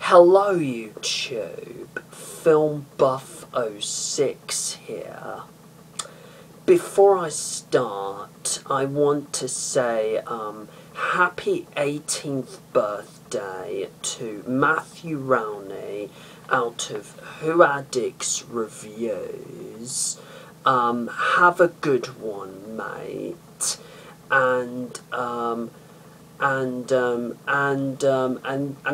Hello YouTube, Film Buff 06 here. Before I start, I want to say happy 18th birthday to Matthew Rowney out of Who Addicts Reviews. Have a good one, mate. And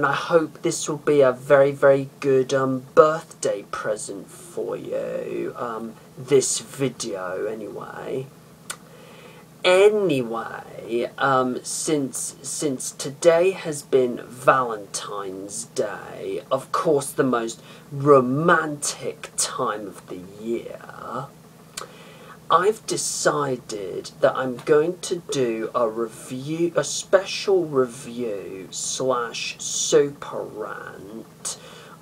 I hope this will be a very, very good birthday present for you. This video, anyway. Anyway, since today has been Valentine's Day, of course the most romantic time of the year, I've decided that I'm going to do a special review / super rant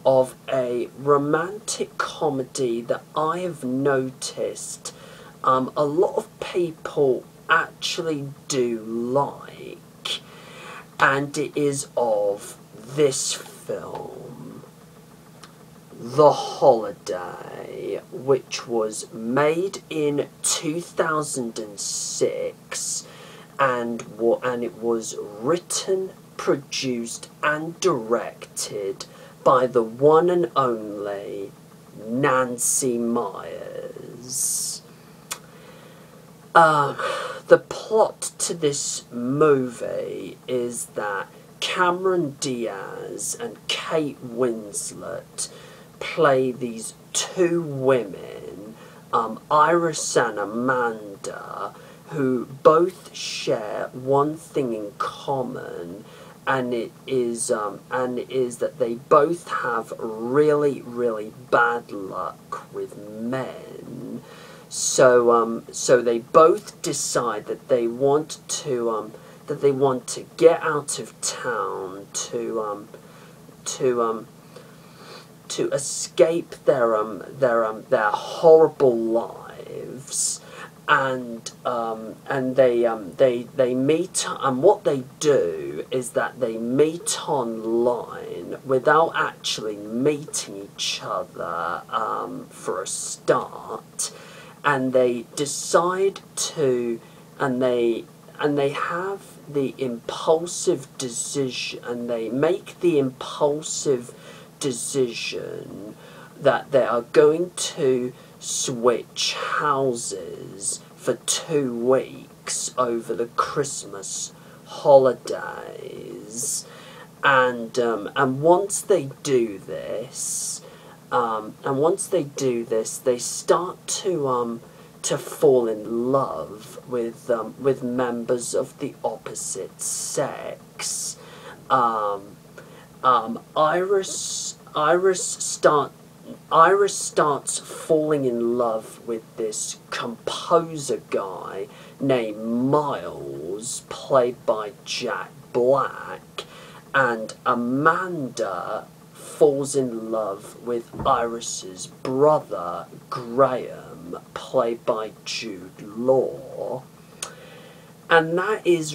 of a romantic comedy that I have noticed a lot of people actually do like, and it is of this film, The Holiday, which was made in 2006 and it was written, produced and directed by the one and only Nancy Meyers. The plot to this movie is that Cameron Diaz and Kate Winslet play these two women, Iris and Amanda, who both share one thing in common, and it is that they both have really, really bad luck with men. So they both decide that they want to get out of town to escape their horrible lives, and they meet, and what they do is that they meet online without actually meeting each other for a start, and they decide to, and they have the impulsive decision, and they make the impulsive decision that they are going to switch houses for 2 weeks over the Christmas holidays, and once they do this, they start to fall in love with members of the opposite sex. Iris starts falling in love with this composer guy named Miles, played by Jack Black, and Amanda falls in love with Iris's brother Graham, played by Jude Law. And that is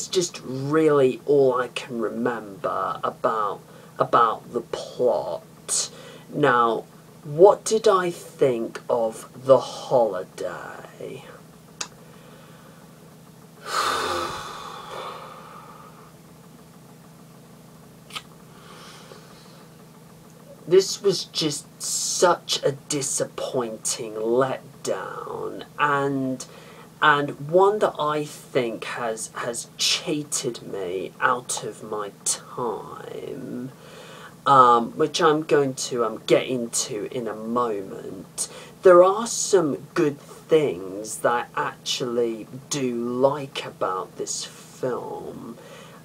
just really all I can remember about the plot. Now, what did I think of The Holiday? This was just such a disappointing letdown, and one that I think has cheated me out of my time, which I'm going to get into in a moment. There are some good things that I actually do like about this film.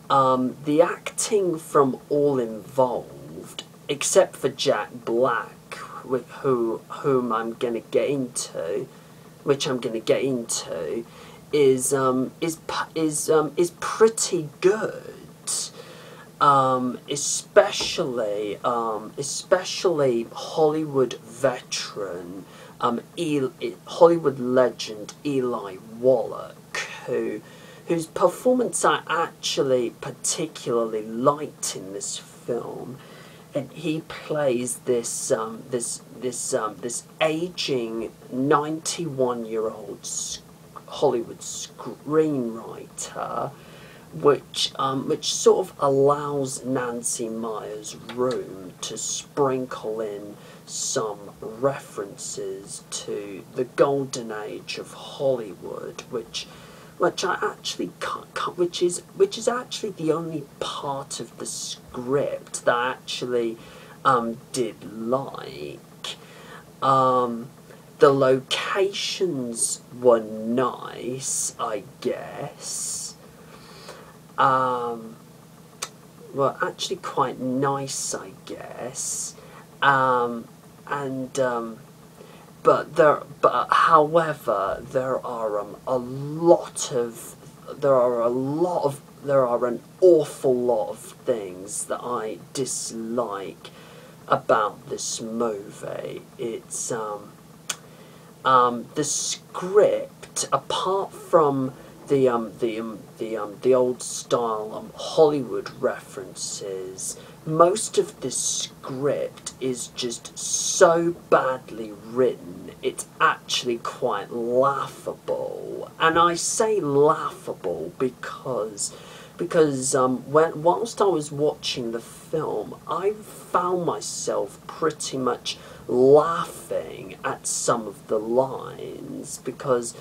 The acting from all involved, except for Jack Black, with whom I'm going to get into, is pretty good. Especially Hollywood veteran, Hollywood legend Eli Wallach, whose performance I actually particularly liked in this film, and he plays this aging 91-year-old Hollywood screenwriter, which sort of allows Nancy Meyers room to sprinkle in some references to the golden age of Hollywood, which I actually which is actually the only part of the script that I actually did like. The locations were nice, I guess. Well, actually quite nice, I guess. However, there are an awful lot of things that I dislike about this movie. It's the script, apart from the old style Hollywood references, most of this script is just so badly written, it's actually quite laughable. And I say laughable because whilst I was watching the film, I found myself pretty much laughing at some of the lines because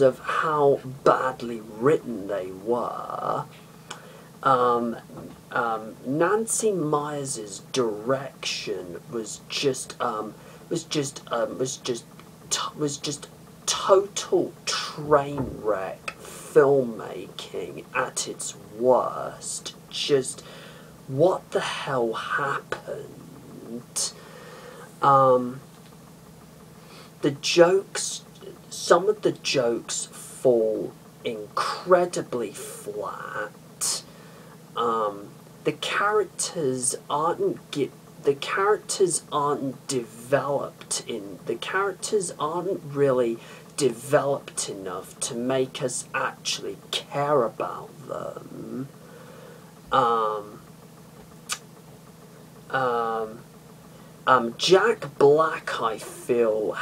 of how badly written they were. Nancy Meyers' direction was just total train wreck filmmaking at its worst. Just what the hell happened? The jokes, some of the jokes fall incredibly flat. The characters aren't really developed enough to make us actually care about them. Jack Black, I feel,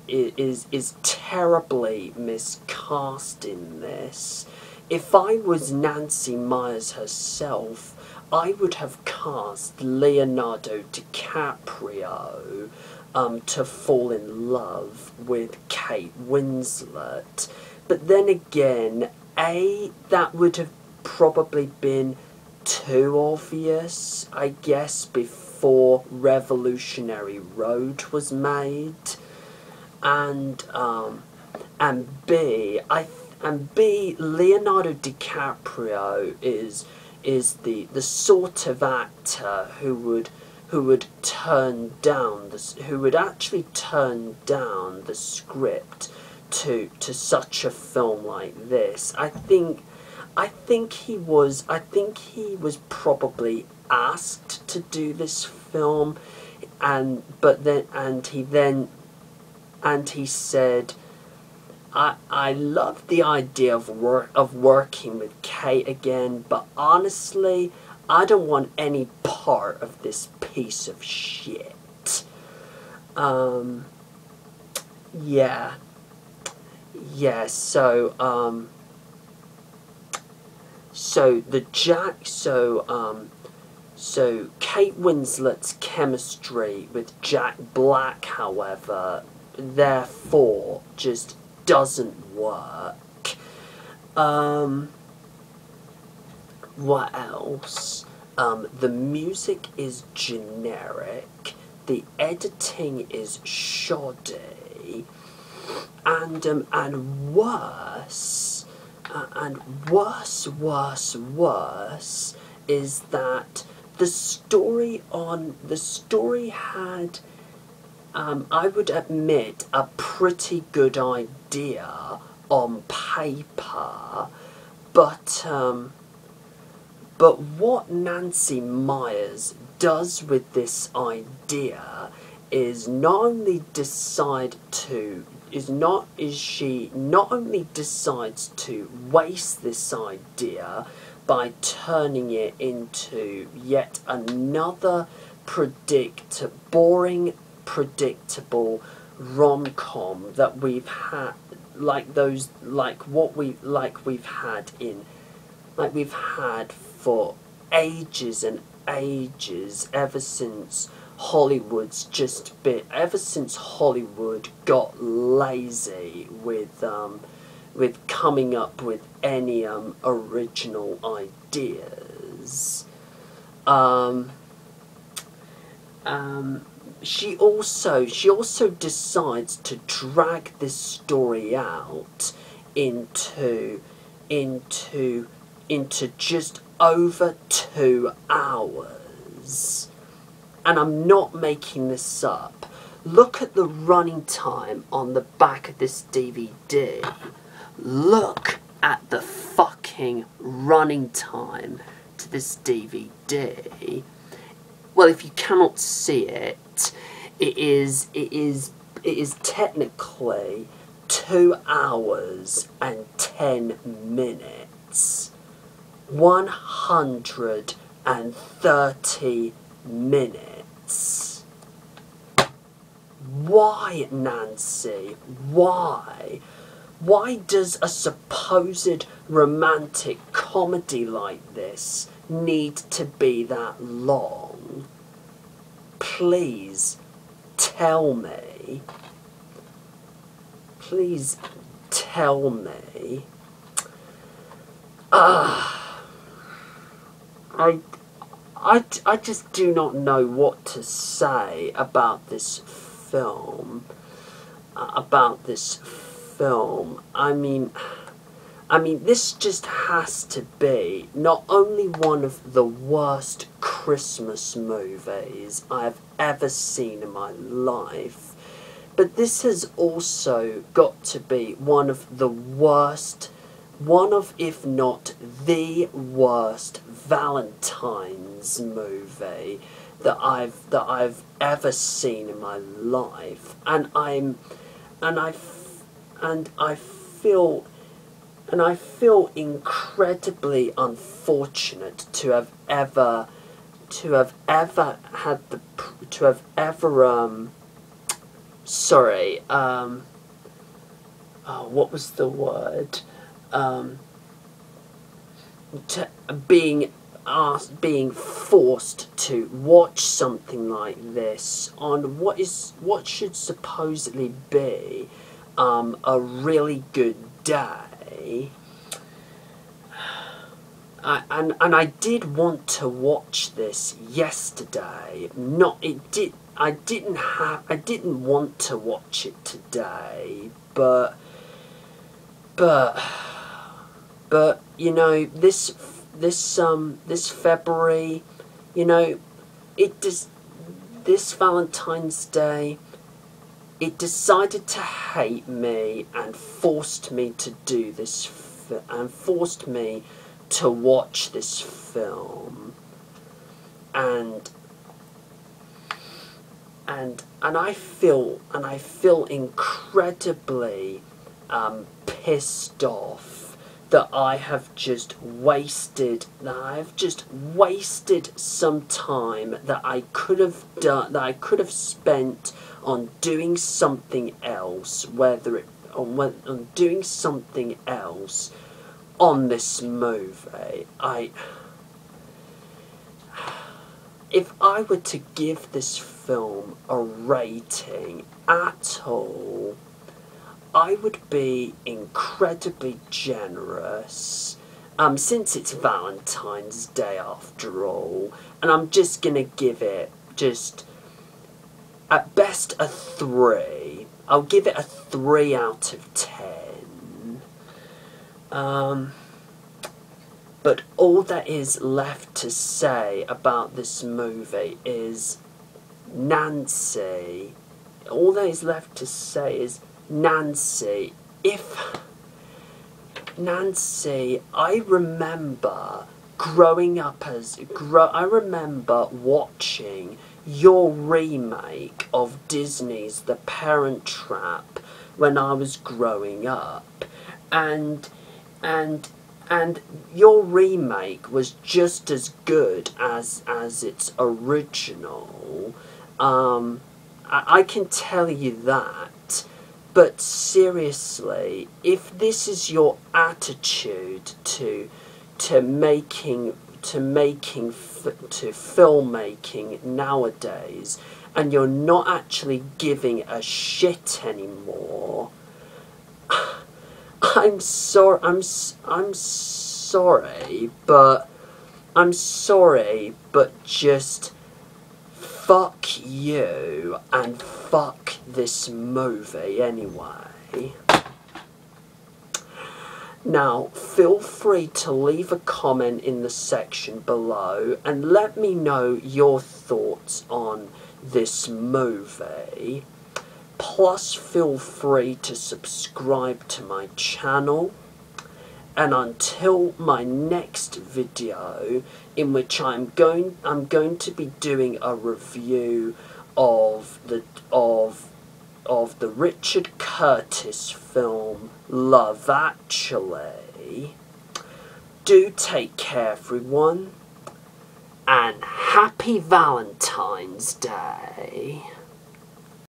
is terribly miscast in this. If I was Nancy Meyers herself, I would have cast Leonardo DiCaprio to fall in love with Kate Winslet. But then again, that would have probably been too obvious, I guess, before Revolutionary Road was made. And B, Leonardo DiCaprio is the sort of actor who would actually turn down the script to such a film like this. I think he was probably asked to do this film, and he said, I love the idea of working with Kate again, but honestly, I don't want any part of this piece of shit. Yeah. So Kate Winslet's chemistry with Jack Black, however, therefore just doesn't work. What else? The music is generic, the editing is shoddy, and worse is that the story had, I would admit, a pretty good idea on paper, but what Nancy Meyers does with this idea is not only decide to she not only decides to waste this idea by turning it into yet another boring, predictable rom-com that we've had, we've had for ages and ages, ever since Hollywood got lazy with coming up with any original ideas. She also decides to drag this story out into just over 2 hours. And I'm not making this up. Look at the running time on the back of this DVD. Look at the fucking running time to this DVD. Well, if you cannot see it, it is technically 2 hours and 10 minutes. 130 minutes. Why, Nancy? Why? Why does a supposed romantic comedy like this need to be that long? Please tell me. Please tell me. I just do not know what to say about this film. I mean, this just has to be not only one of the worst Christmas movies I've ever seen in my life, but this has also got to be one of, if not the worst, Valentine's movie that I've ever seen in my life, and I feel incredibly unfortunate to have ever what was the word? Being forced to watch something like this on what should supposedly be a really good day. And I did want to watch this yesterday. I didn't want to watch it today, but you know, this February, you know, this Valentine's Day, it decided to hate me and forced me to do this, and forced me to watch this film, and I feel incredibly pissed off that I have just wasted some time that I could have spent on doing something else, on doing something else on this movie. If I were to give this film a rating at all, I would be incredibly generous, since it's Valentine's Day after all, and I'm just gonna give it just, at best, a 3. I'll give it a 3 out of 10. But all that is left to say about this movie is Nancy. All that is left to say is Nancy, I remember I remember watching your remake of Disney's The Parent Trap when I was growing up, and your remake was just as good as its original. I can tell you that. But seriously, if this is your attitude to filmmaking nowadays, and you're not actually giving a shit anymore, I'm sorry, but just fuck you and fuck this movie anyway. Now, feel free to leave a comment in the section below and let me know your thoughts on this movie. Plus, feel free to subscribe to my channel. And until my next video, in which I'm going to be doing a review of the Richard Curtis film Love Actually, do take care, everyone, and happy Valentine's Day.